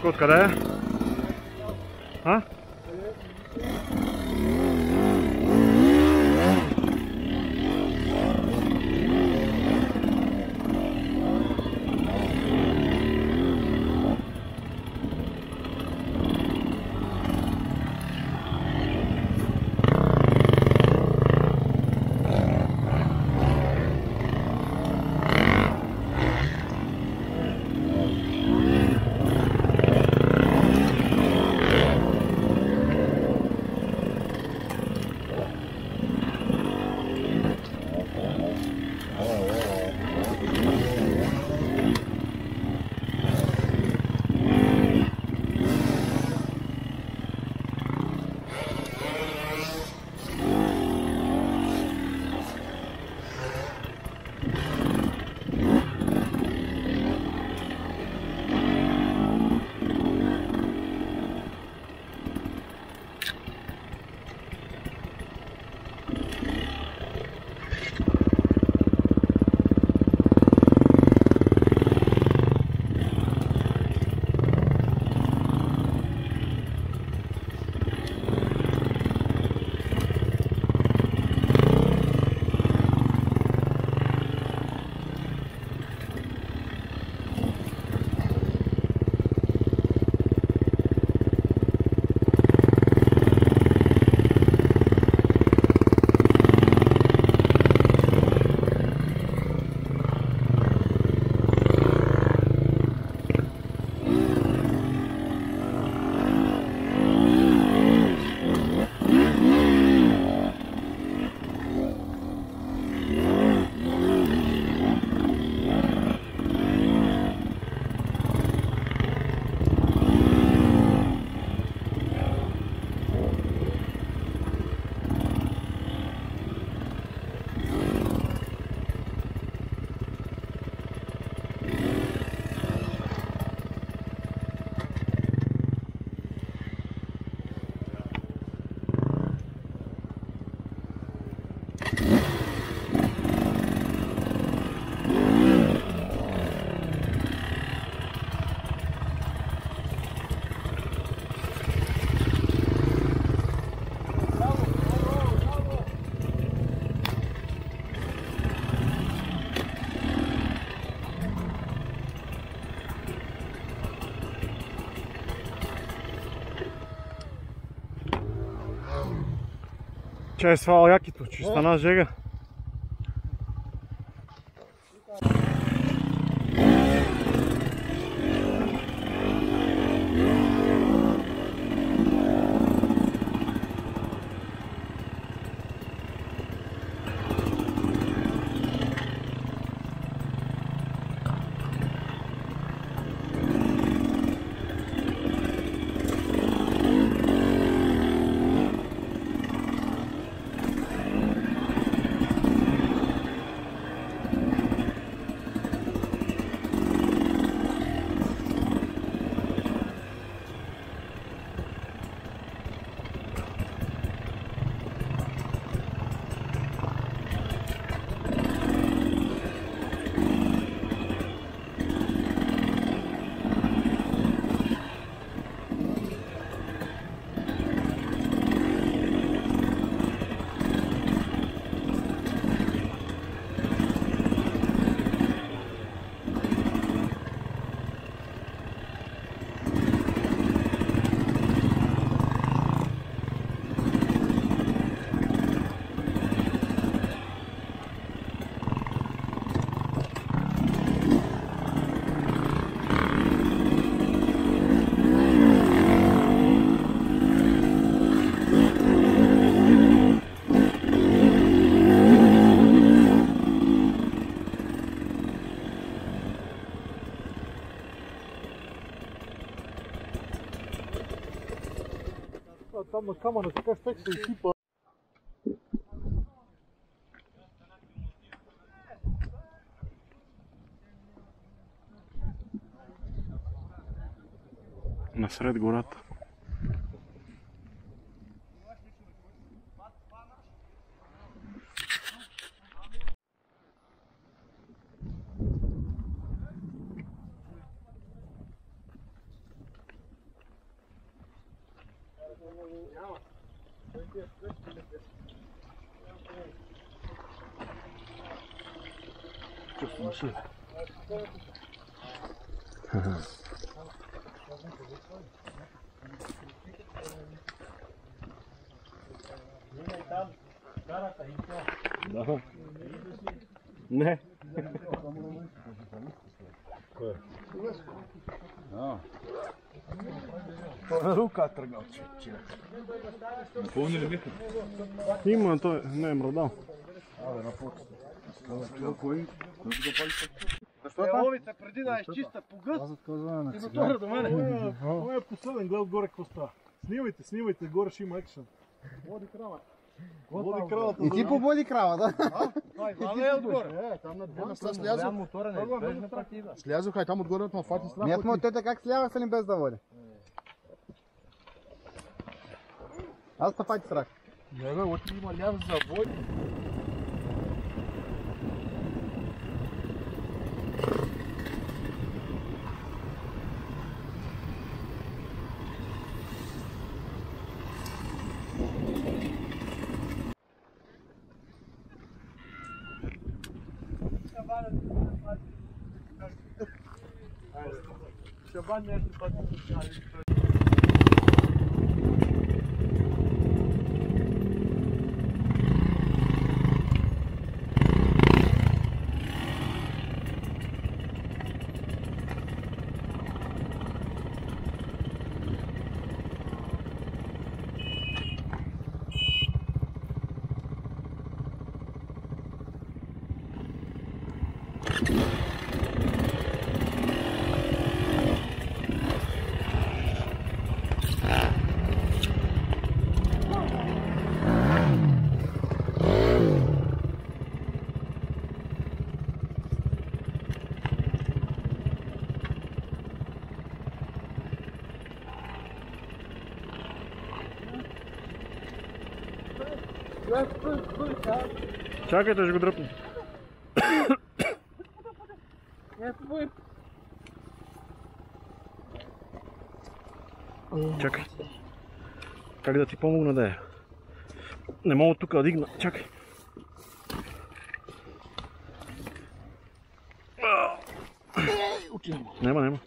Откъде е? А? Че е свал якито, че стана жега. Там на камъна така щек се изсипа. Насред гората. Чувствам се. Да. Не. Рука тръгнал, че. Напълни ли миха? Има, той не е мрадал. Абе, напълни. Кой? Ловица преди да изчиста по гъс. И затвора до мене. Това е последен, глед отгоре какво става. Снимайте, горе ще има екшен. Води крава. Води кравата. И ти пободи крава, да? Това е отгоре. Там на две Слязох. Слязох, ай там отгоре от фати страна. Нет, мотета как слявах ли без да води? Аз па фати страх. Не бе, от има ляв за води. Шабан нещо път. Чакайте, ще го дръпна. Чакай. Как да ти помогна да е? Не мога тук да дигна. Чакай. Нема.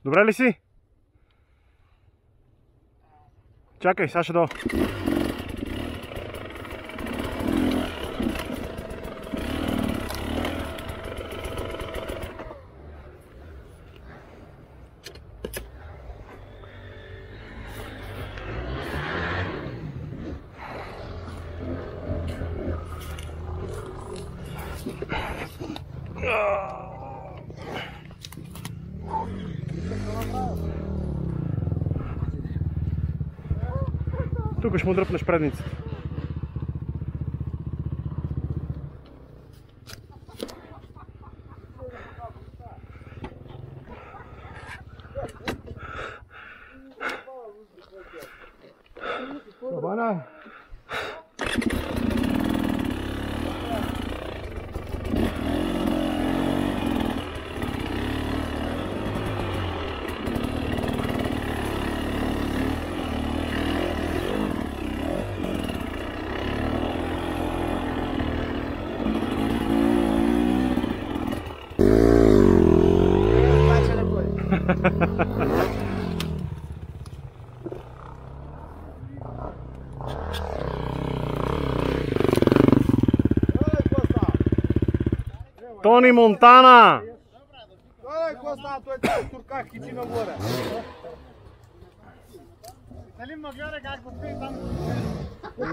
Добре ли си? Чакай, сега ще дойда. Тук ще му дръпнеш предниците. Бана! Тони Монтана! Ой, Коста, той е турка, хичи нагоре. Нали ма гледа как го пие там?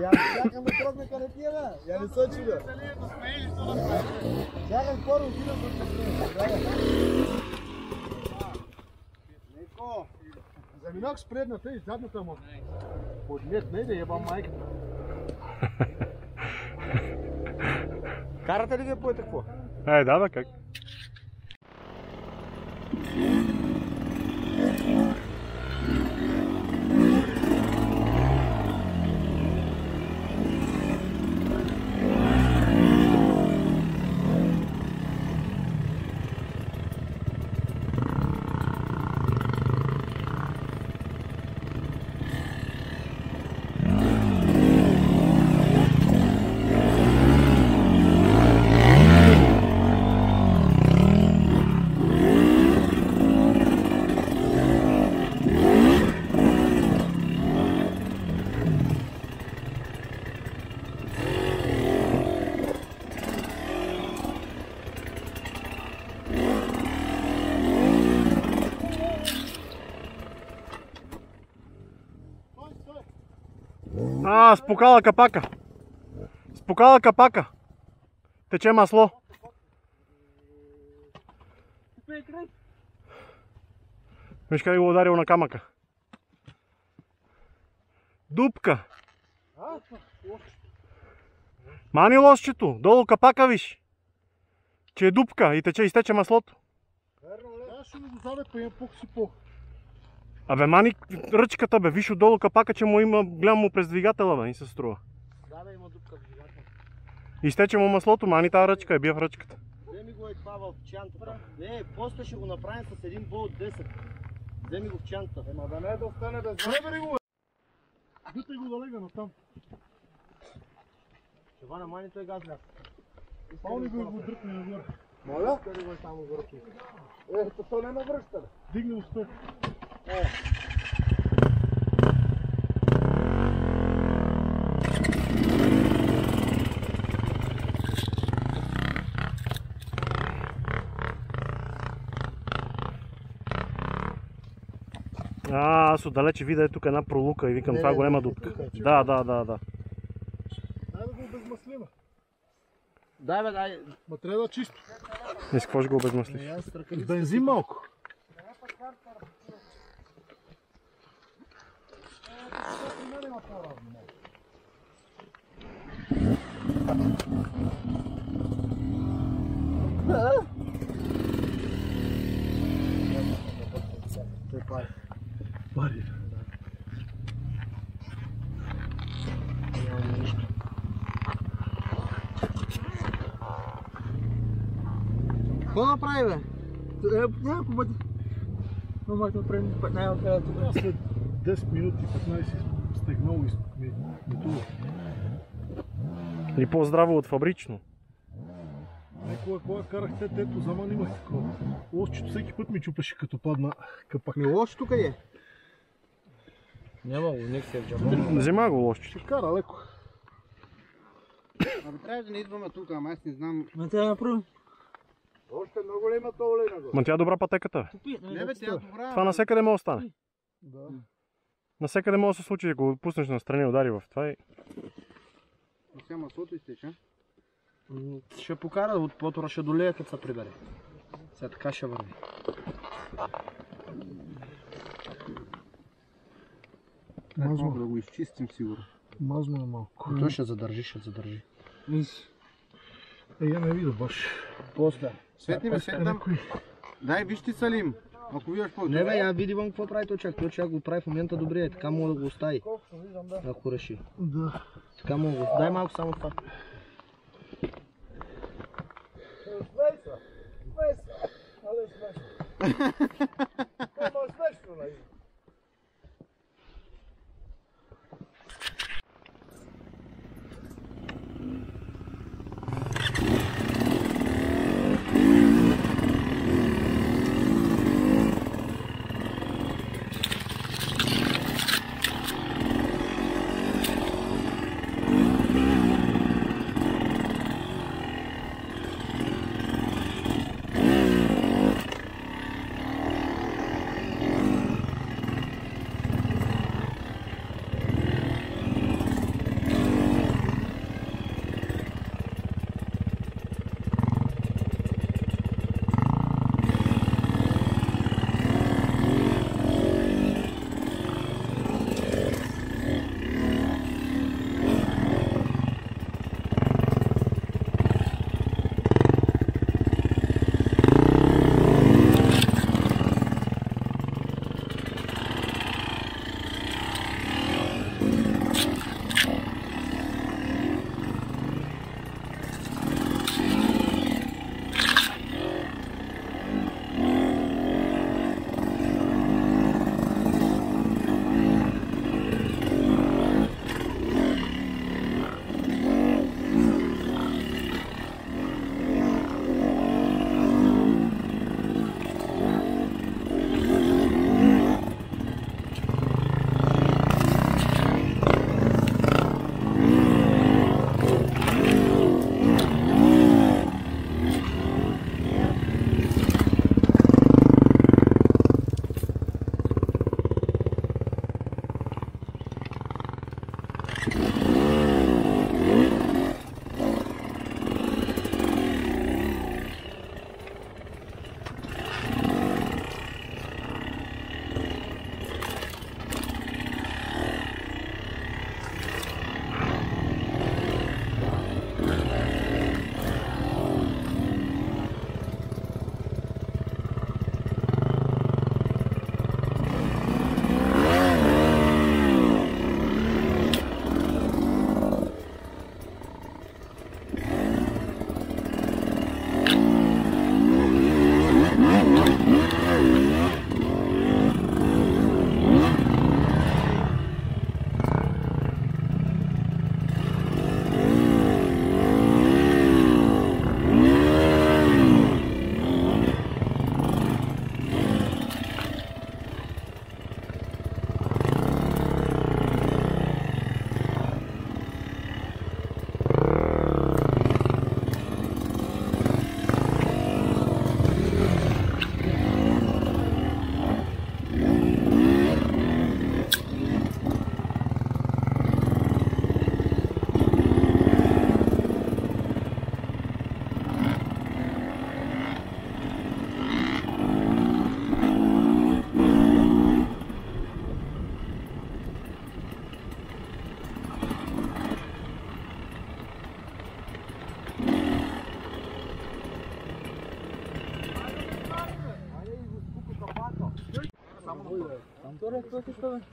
Я чакам да трогне къде тия, бе. Я не съчи, бе. Дали е да смее или що да прави? Чакам скоро отида да смее. Неко. Заминах с предната и задната му. Подмет, не да ебам майката. Карате ли ги поете какво? Да, бе, как? Спукала капака. Спукала капака. Тече масло. Виж как го ударил на камъка. Дупка. Мани лошчето. Долу капака виж. Че е дупка и изтече маслото. Да, ще ми го заде, па имам пух си пух. Абе, мани ръчката, бе, виж отдолу капака, че му има, гледам му през двигателя, бе, и се струва. Да, бе, има дупка в двигателя. Изтече му маслото, мани тази ръчка е бия в ръчката. Вземи го е това в чантата. Не, после ще го направим с един болт 10. Вземи го в чантата. Ема да не е да остане без време го. Дутай го да лега натам. Това на мани той газ ляк. Пални го и го дръпне навър. Моля? Къде го е само върхи. То не навръща, бе. Дигне го стой. Аз отдалече видя тук една пролука и викам това голема дупка. Да. Дай да го обезмаслим. Дай, бе, дай. Ма трябва да е чисто. Не с какво ще го обезмаслиш? С бензин малко. Пари. Какво направи, бе? Няколко пъти. Но майто направим най-открая тук. След 10 минути, 15 стегнал и метува. Или по-здраво от фабрично. Кога карахте, тето за мен имах такова. Лошчето всеки път ми чупеше като падна капак. Ми лошото къде е? Няма го, ник се в джаба. Взема го лошче. Ще кара леко. Абе, трябва да не идваме тук, ама аз не знам. Ма тя направи. Още много ли има то олена го? Ма тя е добра пътеката. Не, бе, тя е добра. Това насекъде може да стане. Да. Насекъде може да се случи, ако го пуснеш настрани, удари в това и... Сега маслото изтече. Ще покара, от потора ще долея, като се прибере. Сега така ще върви. Мазно. Да го изчистим сигурно. Мазно е малко. Той ще задържи, ще задържи. Я не видя баш. После. Светни ме, светнам. Дай, вижте Салим. Ако виждаш по... Не бе, я види вън какво прави той човек. Той човек го прави в момента добре, е така мога да го остави. Ако реши. Да. Така мога го. Дай малко само това.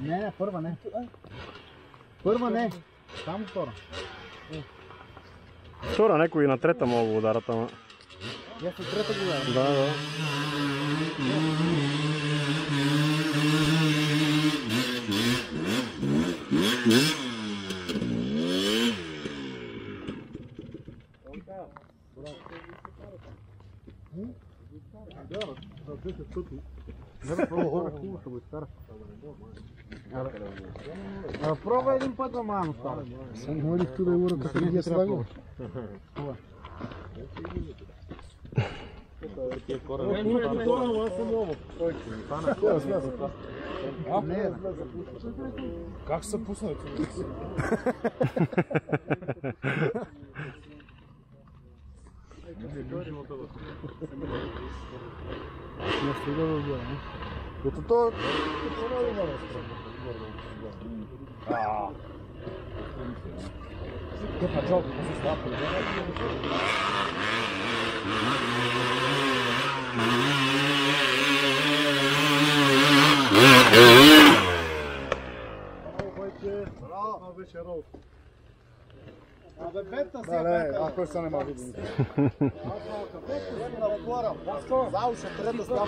Не, първа не. Първа не. Само втора. Втора, някой на трета мога да ударат, ама... Я след трета го ударя. Да. Пробвай един път, ама става. Sam hodi tu da je ura kako je slagao. Как се пуснат? Не стига да бъде, не? Като то... Като не има Каква джалка, какво се слапа? Това вече е работа. Абе, бета си е ако се не може види. За уша трябва да става.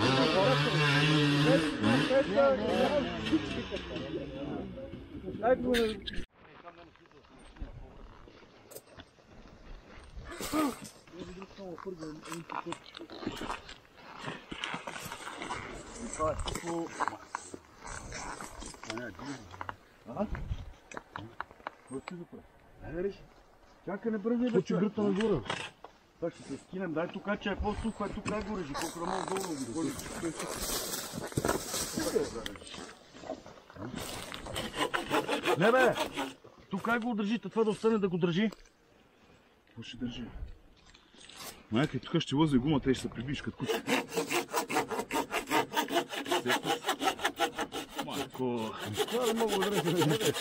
Чакай, не бързи да Почи гръта нагоре. Так ще се скинем, дай тук, че е по-сухо, е тук най-горе, жи, колко да мога долу да го Не бе, тук го държите, това да остане да го държи. Какво ще държи? Майка, тук ще лъзе гумата и ще се прибиш като куче. Майко... Това да мога да държи.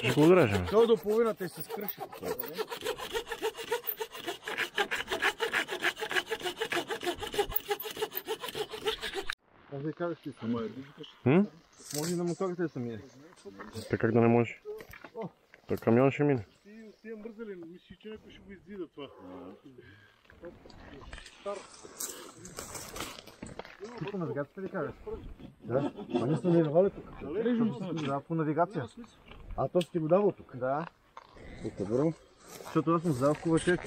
Ще го отрежем. Той до половината и се скръши. Аз ви казах, че Може и да моторите да са мири. Те как да не може? Той камион ще мине. Тия мързали, мислиш, че някой ще го издида това. Тук по навигацията ли кажеш? Да. А ние сме минавали тук. Да, по навигация. А то си ти го давал тук? Да. Тук добро. Защото аз съм взел в Ковачек.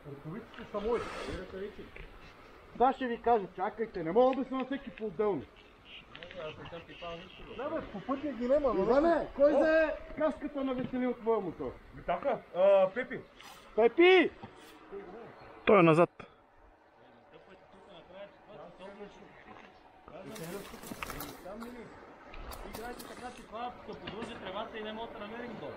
Ръкавиците са мои. Да, ще ви кажа, чакайте, не мога да се на всеки по-отделно. Да бе, по пътя ги нема, но... Иване, кой взе каската на Весели от твоя мотор? Така, Пепи. Пепи! Той е назад. Играйте така, че това да подложи тревата и не мога да намерим гол.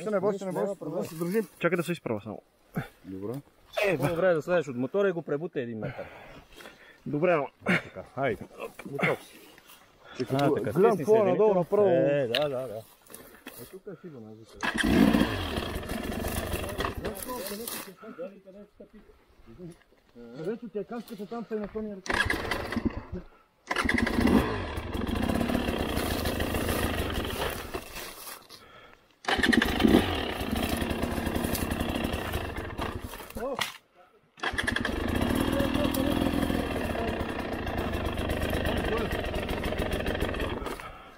Не бойся, Държим. Чакай да се изправя само. Добре. По-добре да слезеш от мотора и го пребута 1 метър. Добре, ама. Хайде. Гледам това надолу направо. Да. Тук е сигурно. Където ти е каската, там се наклони ръка.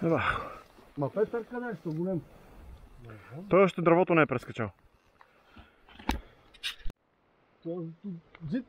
Да. Ма Петър къде е? Що голем? Той още дървото не е прескачал. Зид.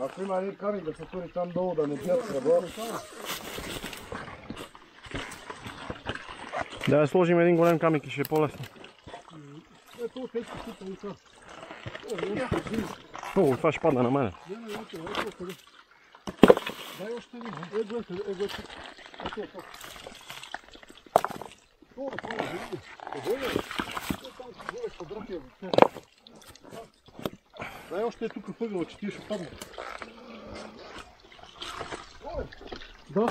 Ако има един камък да се тури там долу, да не бият сребро. Да сложим един голям камък и ще е по-лесно. Ето, тежко тук и това. О, това ще падне на мене. Дай още един. Его ето. Ето. Дай още е тук въгъла, че ти ще падне. Да.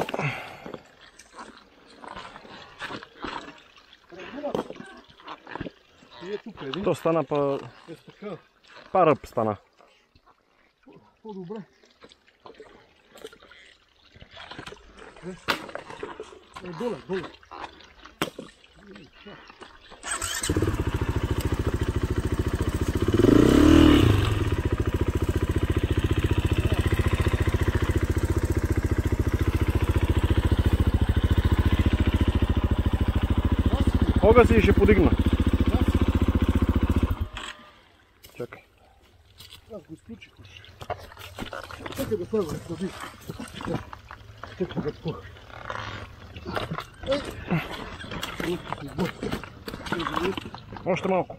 И е тук един. То стана па... Е така. Па-ръб стана. По-добре. Доле. Ога си и ще подигна. Чакай. Аз го изключих. Чакай да слезе, да ви. Чакай да по. Още малко.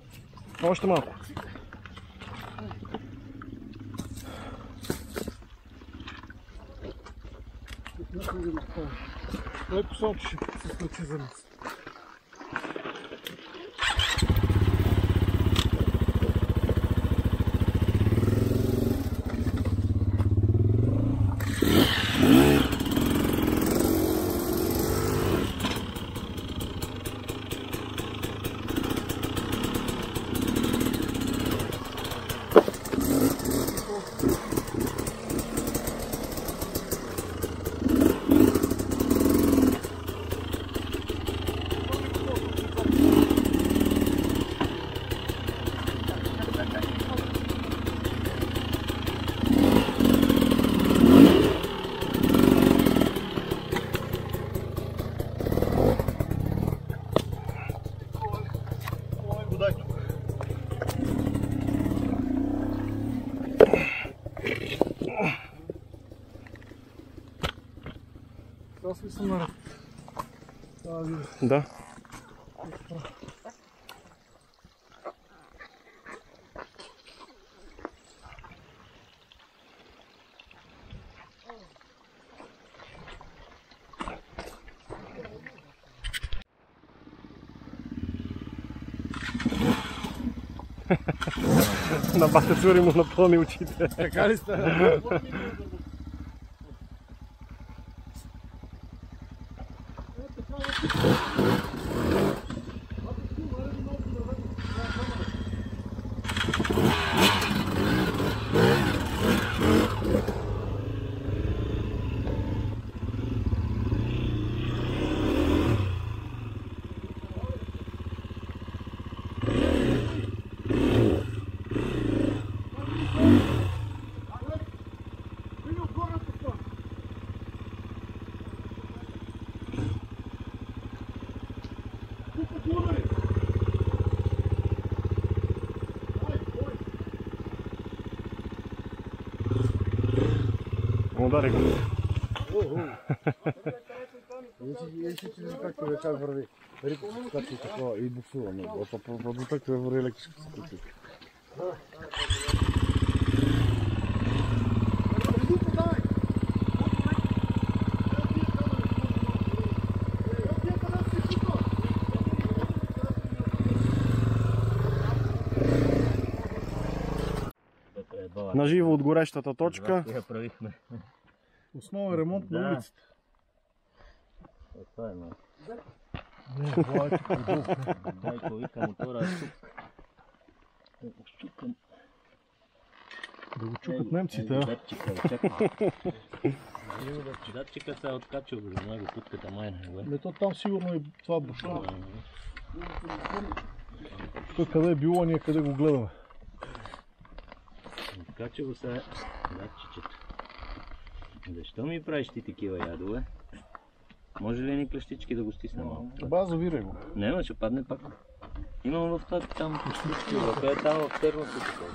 Дай посам, че ще се случи за нас. Аз ли съм наред? Да. На бате цури му напълни очите. Така ли става? удари го. Вижте, че както ви как върви. Рито се скачи такова и буксува. По така върви електрическа скачи. Наживо от горещата точка. Я правихме. Основен ремонт на улицата. Това е малко. Не, Дай повика мотора. Щукам. да го чукат немците, а? Датчикът се е откачил до него, путката майна. Лето там сигурно и това бушува. Тук къде е било, ние къде го гледаме. Откачил се датчичето. Защо ми правиш ти такива ядове? Може ли ни клещички да го стисна малко? Ба, завирай го. Не, ще падне пак. Имам в тази там клещички, ако е там в терното такова.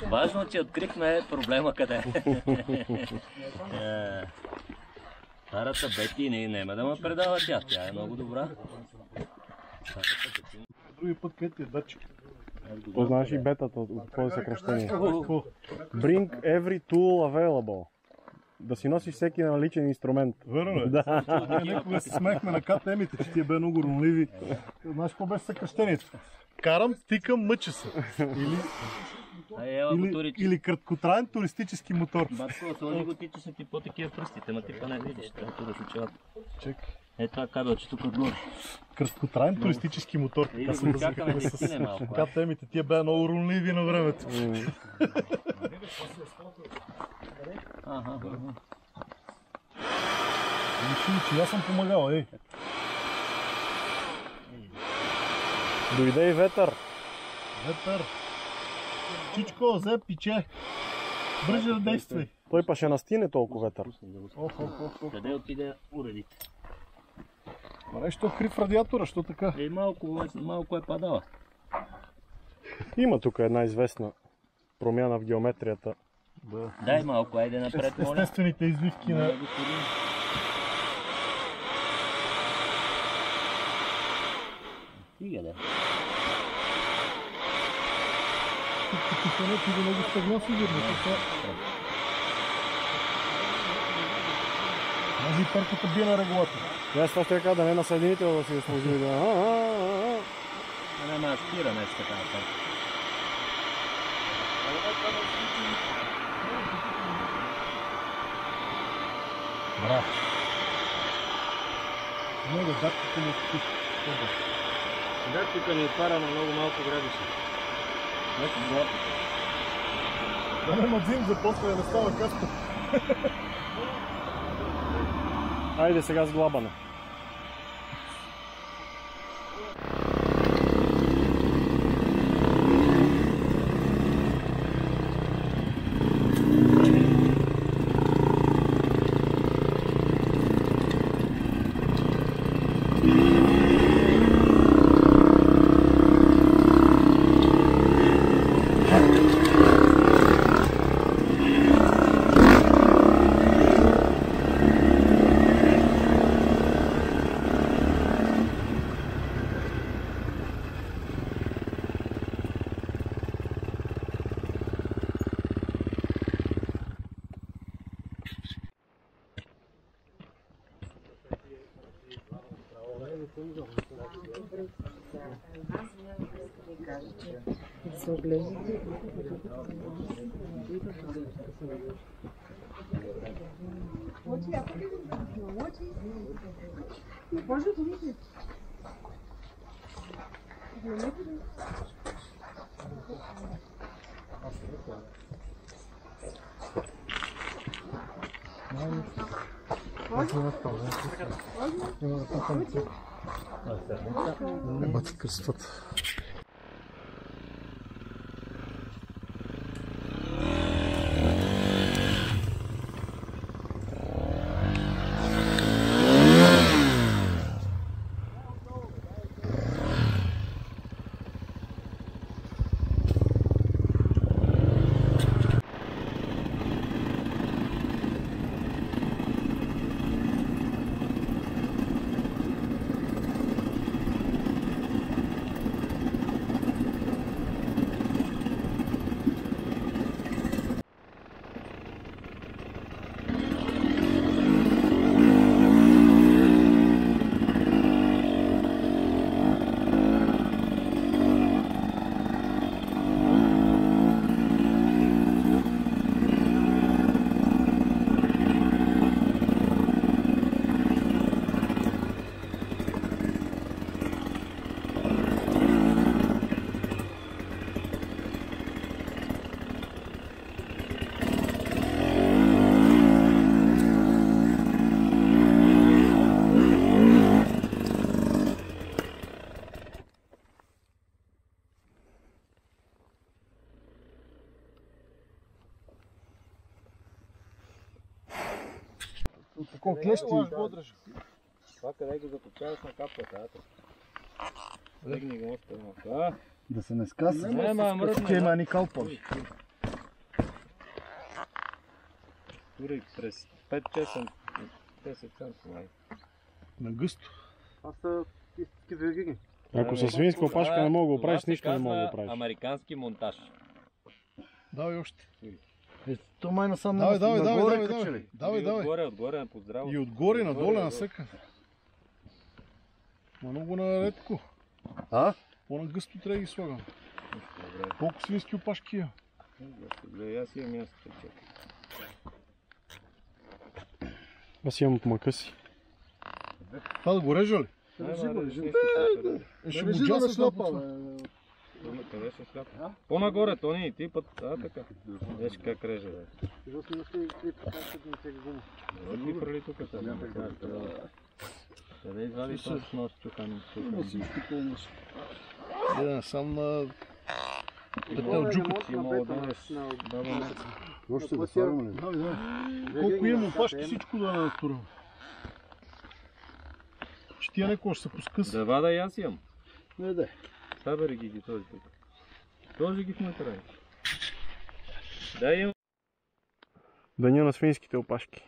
Важно, че открихме проблема къде е. Старата Бети няма да ме предава тя е много добра. Други път къде ти е датчик? Познаеш и бетата от какво е съкръщение. Bring every tool available. Да си носиш всеки наличен инструмент. Верно е. Да. Някога се смехме на КТМ-ите, че ти е бе много ронливи. Знаеш какво беше съкръщението? Карам, тикам, мъча се. Или краткотраен туристически мотор. Батко, сложи го ти, че са ти по-такива пръстите, ма ти па не видиш, трябва да се чуват. Чек. Е това кабелче тук отгоре. Краткотраен туристически мотор. Или го чакаме да изтине малко. КТМ-ите, тия бе много ронливи на времето. Че аз съм помагал, ей. Дойде и ветър. Ветър. Чичко, взе, пиче. Бърже да действай. Той па ще настине толкова ветър. Къде отиде уредите? Ма нещо крив радиатора, що така? Малко е падала. Има тук една известна промяна в геометрията. Дай малко, айде напред, моля. Естествените извивки на... Стига да. Ти го много стъгна сигурно. Може и перката бие на регулатор. Аз това ще кажа да не на съединител да си го сложи. Няма спира нещо така напред. Браво. Много датчика му отпиш. Датчика ни отваря на много малко градуси. Ето злато. Да няма дзин за после да не става каска. Айде сега с глабане. Бати кръстват. Колко клещи. Това къде го закопчаваш на капката, ато. Легни го още малко. Да се не скъса. Не, мръдна. Че има ни калпаш. Тури през 5-10 центова. На гъсто. Това са истински двигини. Ако със свинска опашка не мога да го правиш, нищо не мога да го правиш. Американски монтаж. Давай още. То май насам Давай, давай, нагоре давай, качели. давай. Давай. Отгоре на поздраво. И отгоре надолу насъка. Много наредко. А? По-нагъсто трябва да ги слагам. Колко свински опашки има? Гледай, аз имам място. Аз имам от мака си. Това да го режа ли? Ще го джаса сляпа. Къде ще сляпа? По-нагоре, Тони, ти път. Така. Виж как реже, бе. Ти прали тук сега. Къде извади този нос чукан? Сам на... Петел джукът. Ти мога да дадеш баба не. Още да слагаме ли? Колко имам опашки, всичко да натурам. Че тия некоя ще се поскъса. Да вада и аз имам. Не, да. Табери ги този тук. Този ги в моята рай. Да имам. Деня на свинските опашки.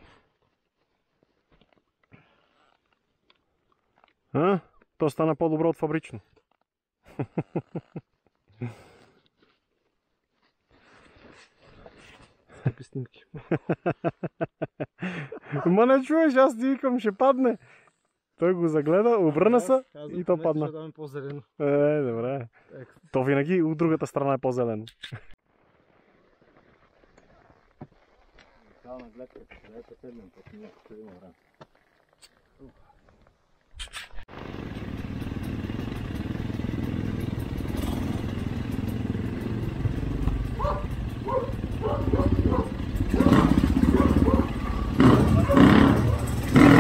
А? То стана по-добро от фабрично. Снимки. Ма не чуеш, аз ти викам, ще падне. Той го загледа, обърна се и то падна. Да, по-зелено. Добре. То винаги от другата страна е по-зелено. Това на гледка, къде е последния път, ще има време.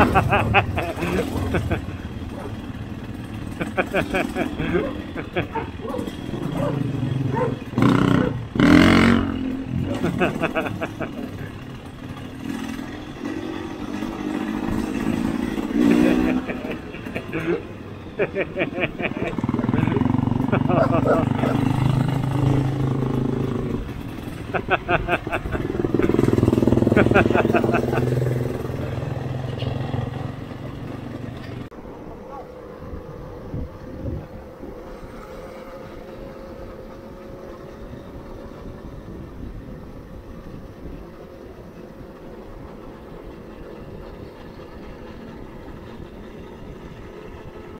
Ha ha ha ha.